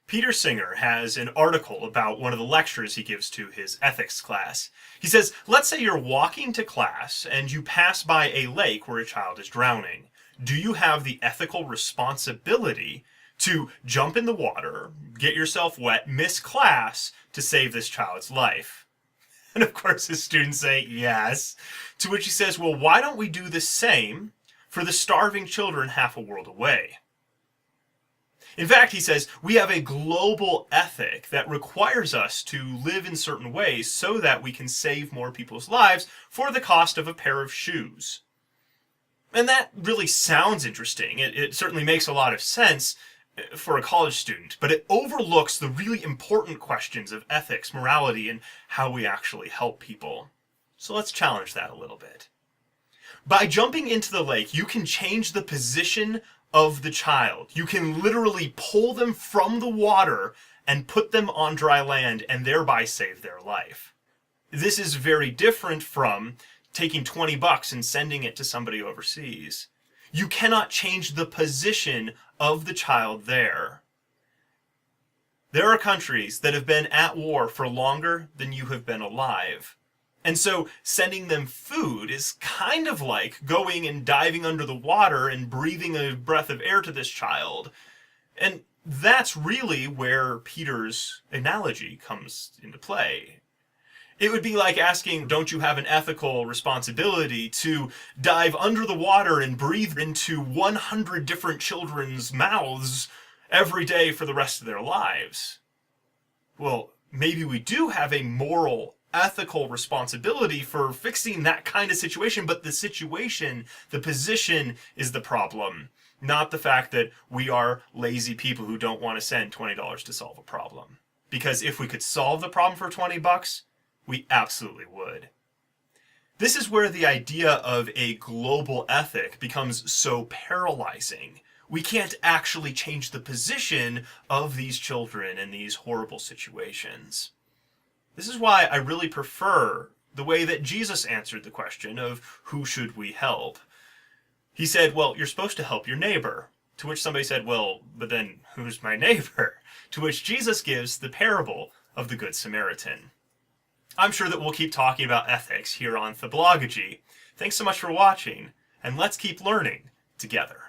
Peter Singer has an article about one of the lectures he gives to his ethics class. He says, let's say you're walking to class and you pass by a lake where a child is drowning. Do you have the ethical responsibility to jump in the water, get yourself wet, miss class to save this child's life? And of course his students say yes, to which he says, well, why don't we do the same for the starving children half a world away? In fact, he says, we have a global ethic that requires us to live in certain ways so that we can save more people's lives for the cost of a pair of shoes. And that really sounds interesting. It certainly makes a lot of sense for a college student, but it overlooks the really important questions of ethics, morality, and how we actually help people. So let's challenge that a little bit. By jumping into the lake, you can change the position of the child. You can literally pull them from the water and put them on dry land and thereby save their life. This is very different from taking $20 and sending it to somebody overseas. You cannot change the position of the child there. There are countries that have been at war for longer than you have been alive. And so sending them food is kind of like going and diving under the water and breathing a breath of air to this child. And that's really where Peter's analogy comes into play. It would be like asking, don't you have an ethical responsibility to dive under the water and breathe into 100 different children's mouths every day for the rest of their lives? Well, maybe we do have a moral, ethical responsibility for fixing that kind of situation, but the situation, the position is the problem, not the fact that we are lazy people who don't want to send $20 to solve a problem. Because if we could solve the problem for $20, we absolutely would. This is where the idea of a global ethic becomes so paralyzing. We can't actually change the position of these children in these horrible situations. This is why I really prefer the way that Jesus answered the question of who should we help. He said, well, you're supposed to help your neighbor. To which somebody said, well, but then who's my neighbor? To which Jesus gives the parable of the Good Samaritan. I'm sure that we'll keep talking about ethics here on Theblogogy. Thanks so much for watching, and let's keep learning together.